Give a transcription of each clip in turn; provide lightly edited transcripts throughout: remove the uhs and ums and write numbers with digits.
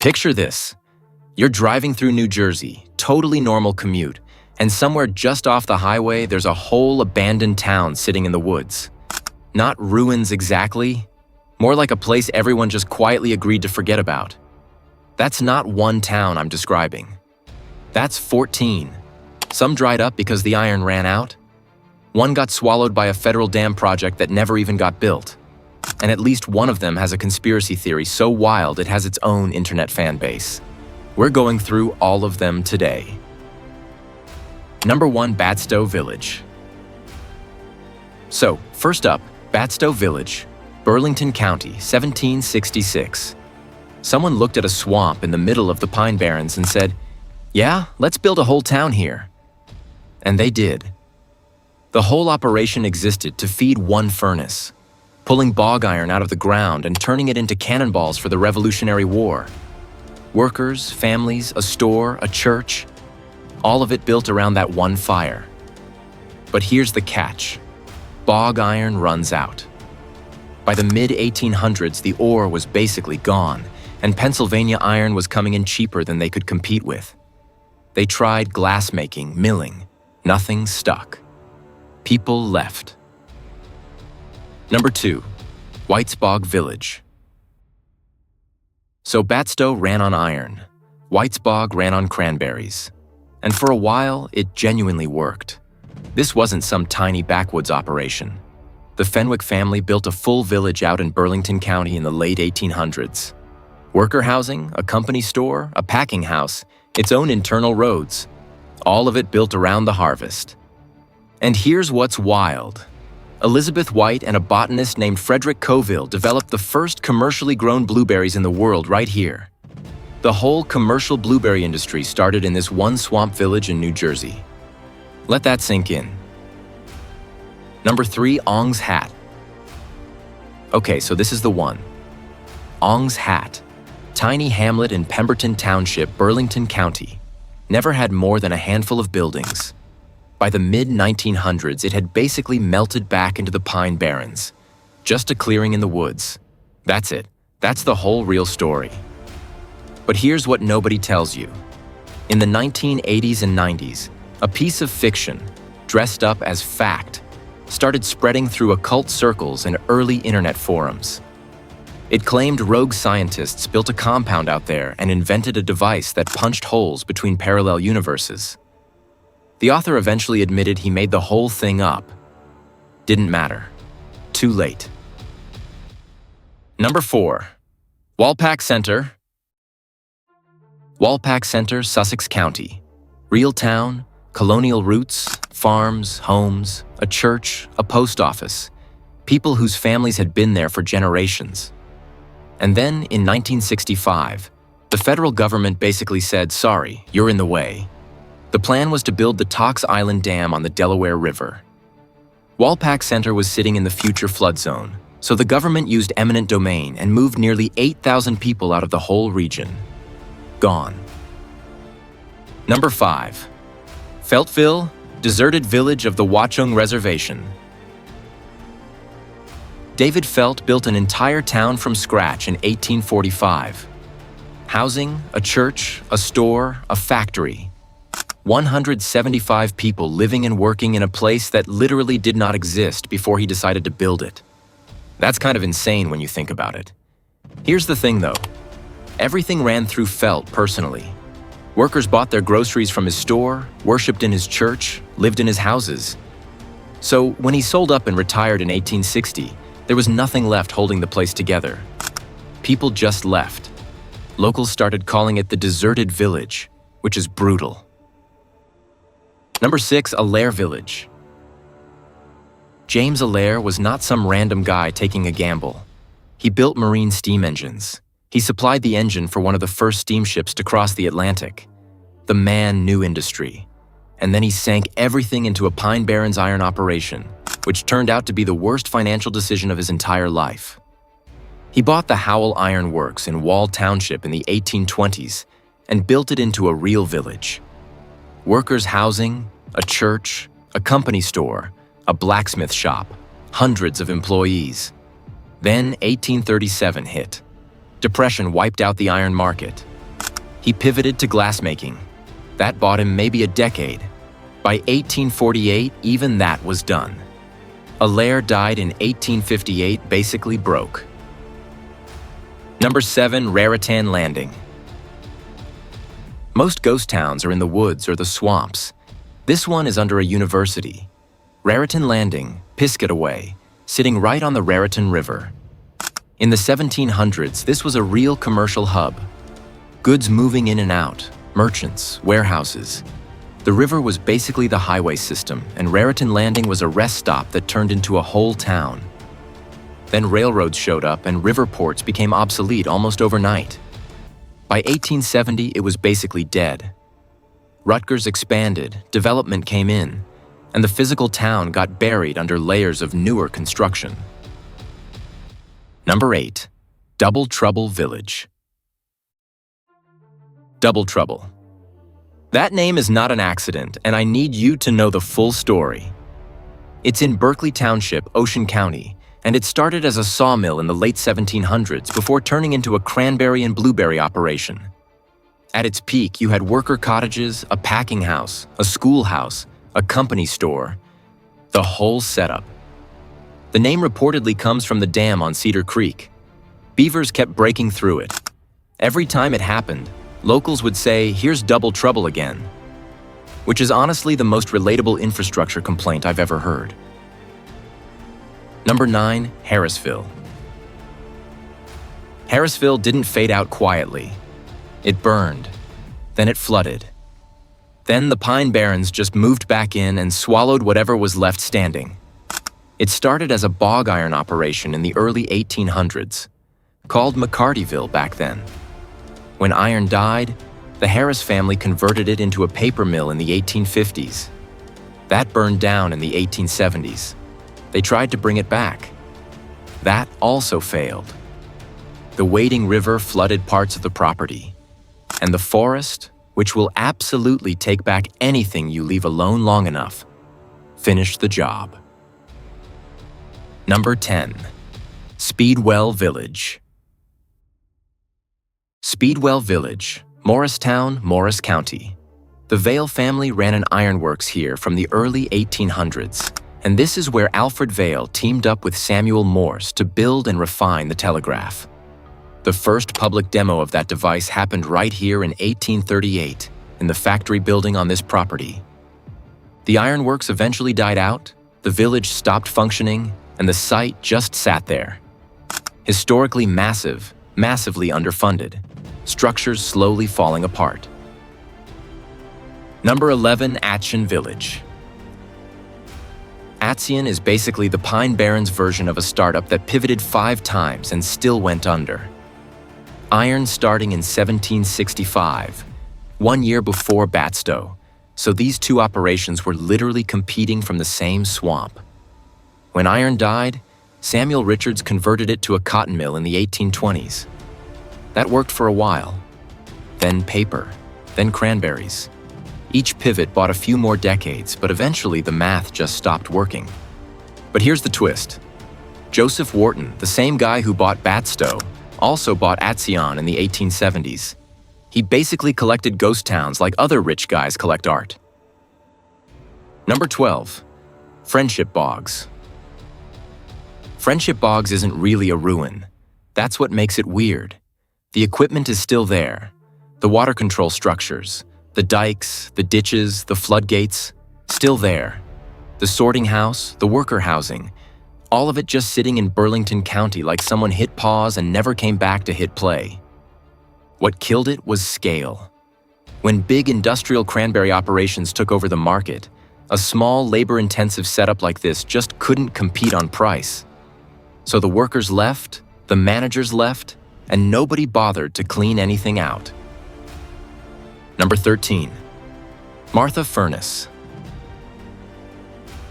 Picture this. You're driving through New Jersey, totally normal commute, and somewhere just off the highway, there's a whole abandoned town sitting in the woods. Not ruins exactly, more like a place everyone just quietly agreed to forget about. That's not one town I'm describing. That's 14. Some dried up because the iron ran out. One got swallowed by a federal dam project that never even got built. And at least one of them has a conspiracy theory so wild it has its own internet fan base. We're going through all of them today. Number 1, Badstow Village. So, first up, Badstow Village, Burlington County, 1766. Someone looked at a swamp in the middle of the Pine Barrens and said, "Yeah, let's build a whole town here." And they did. The whole operation existed to feed one furnace, pulling bog iron out of the ground and turning it into cannonballs for the Revolutionary War. Workers, families, a store, a church, all of it built around that one fire. But here's the catch. Bog iron runs out. By the mid-1800s, the ore was basically gone, and Pennsylvania iron was coming in cheaper than they could compete with. They tried glassmaking, milling. Nothing stuck. People left. Number 2, Whitesbog Village. So Badstow ran on iron. Whitesbog ran on cranberries. And for a while, it genuinely worked. This wasn't some tiny backwoods operation. The Fenwick family built a full village out in Burlington County in the late 1800s. Worker housing, a company store, a packing house, its own internal roads. All of it built around the harvest. And here's what's wild. Elizabeth White and a botanist named Frederick Coville developed the first commercially grown blueberries in the world right here. The whole commercial blueberry industry started in this one swamp village in New Jersey. Let that sink in. Number 3, Ong's Hat. Okay, so this is the one. Ong's Hat, tiny hamlet in Pemberton Township, Burlington County, never had more than a handful of buildings. By the mid-1900s, it had basically melted back into the Pine Barrens, just a clearing in the woods. That's it. That's the whole real story. But here's what nobody tells you. In the 1980s and 90s, a piece of fiction, dressed up as fact, started spreading through occult circles and early internet forums. It claimed rogue scientists built a compound out there and invented a device that punched holes between parallel universes. The author eventually admitted he made the whole thing up. Didn't matter. Too late. Number 4, Walpack Center. Walpack Center, Sussex County. Real town, colonial roots, farms, homes, a church, a post office. People whose families had been there for generations. And then, in 1965, the federal government basically said, "Sorry, you're in the way." The plan was to build the Tox Island Dam on the Delaware River. Walpack Center was sitting in the future flood zone, so the government used eminent domain and moved nearly 8,000 people out of the whole region. Gone. Number 5, Feltville, deserted village of the Watchung Reservation. David Felt built an entire town from scratch in 1845. Housing, a church, a store, a factory. 175 people living and working in a place that literally did not exist before he decided to build it. That's kind of insane when you think about it. Here's the thing though. Everything ran through Felt personally. Workers bought their groceries from his store, worshipped in his church, lived in his houses. So when he sold up and retired in 1860, there was nothing left holding the place together. People just left. Locals started calling it the deserted village, which is brutal. Number 6, Allaire Village. James Allaire was not some random guy taking a gamble. He built marine steam engines. He supplied the engine for one of the first steamships to cross the Atlantic. The man knew industry. And then he sank everything into a Pine Barrens iron operation, which turned out to be the worst financial decision of his entire life. He bought the Howell Iron Works in Wall Township in the 1820s and built it into a real village. Workers' housing, a church, a company store, a blacksmith shop, hundreds of employees. Then 1837 hit. Depression wiped out the iron market. He pivoted to glassmaking. That bought him maybe a decade. By 1848, even that was done. Allaire died in 1858, basically broke. Number 7, Raritan Landing. Most ghost towns are in the woods or the swamps. This one is under a university. Raritan Landing, Piscataway, sitting right on the Raritan River. In the 1700s, this was a real commercial hub. Goods moving in and out, merchants, warehouses. The river was basically the highway system, and Raritan Landing was a rest stop that turned into a whole town. Then railroads showed up and river ports became obsolete almost overnight. By 1870, it was basically dead. Rutgers expanded, development came in, and the physical town got buried under layers of newer construction. Number 8, Double Trouble Village. Double Trouble. That name is not an accident, and I need you to know the full story. It's in Berkeley Township, Ocean County, and it started as a sawmill in the late 1700s before turning into a cranberry and blueberry operation. At its peak, you had worker cottages, a packing house, a schoolhouse, a company store, the whole setup. The name reportedly comes from the dam on Cedar Creek. Beavers kept breaking through it. Every time it happened, locals would say, "Here's double trouble again," which is honestly the most relatable infrastructure complaint I've ever heard. Number 9, Harrisville. Harrisville didn't fade out quietly. It burned. Then it flooded. Then the Pine Barrens just moved back in and swallowed whatever was left standing. It started as a bog iron operation in the early 1800s, called McCartyville back then. When iron died, the Harris family converted it into a paper mill in the 1850s. That burned down in the 1870s. They tried to bring it back. That also failed. The Wading River flooded parts of the property, and the forest, which will absolutely take back anything you leave alone long enough, finished the job. Number 10, Speedwell Village. Speedwell Village, Morristown, Morris County. The Vail family ran an ironworks here from the early 1800s, and this is where Alfred Vail teamed up with Samuel Morse to build and refine the telegraph. The first public demo of that device happened right here in 1838 in the factory building on this property. The ironworks eventually died out, the village stopped functioning, and the site just sat there. Historically massive, massively underfunded, structures slowly falling apart. Number 11, Atsion Village. Atsion is basically the Pine Barrens version of a startup that pivoted 5 times and still went under. Iron starting in 1765, 1 year before Batstow, so these two operations were literally competing from the same swamp. When iron died, Samuel Richards converted it to a cotton mill in the 1820s. That worked for a while. Then paper, then cranberries. Each pivot bought a few more decades, but eventually the math just stopped working. But here's the twist. Joseph Wharton, the same guy who bought Batstow, also bought Atsion in the 1870s. He basically collected ghost towns like other rich guys collect art. Number 12, Friendship Bogs. Friendship Bogs isn't really a ruin. That's what makes it weird. The equipment is still there. The water control structures, the dikes, the ditches, the floodgates, still there. The sorting house, the worker housing, all of it just sitting in Burlington County like someone hit pause and never came back to hit play. What killed it was scale. When big industrial cranberry operations took over the market, a small labor-intensive setup like this just couldn't compete on price. So the workers left, the managers left, and nobody bothered to clean anything out. Number 13, Martha Furnace.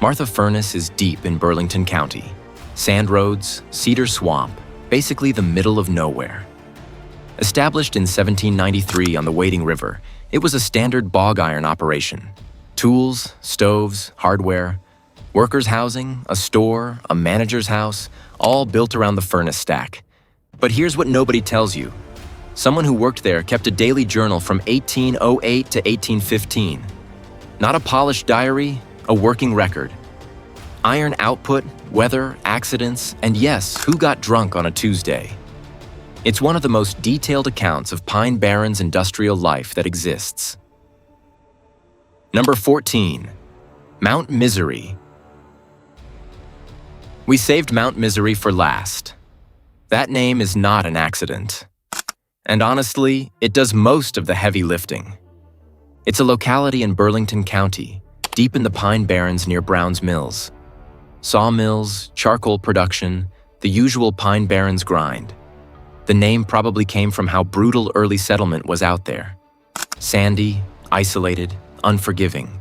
Martha Furnace is deep in Burlington County. Sand roads, cedar swamp, basically the middle of nowhere. Established in 1793 on the Wading River, it was a standard bog iron operation. Tools, stoves, hardware, workers' housing, a store, a manager's house, all built around the furnace stack. But here's what nobody tells you. Someone who worked there kept a daily journal from 1808 to 1815. Not a polished diary, a working record. Iron output, weather, accidents, and yes, who got drunk on a Tuesday. It's one of the most detailed accounts of Pine Barrens industrial life that exists. Number 14. Mount Misery. We saved Mount Misery for last. That name is not an accident. And honestly, it does most of the heavy lifting. It's a locality in Burlington County, deep in the Pine Barrens near Brown's Mills. Sawmills, charcoal production, the usual Pine Barrens grind. The name probably came from how brutal early settlement was out there. Sandy, isolated, unforgiving.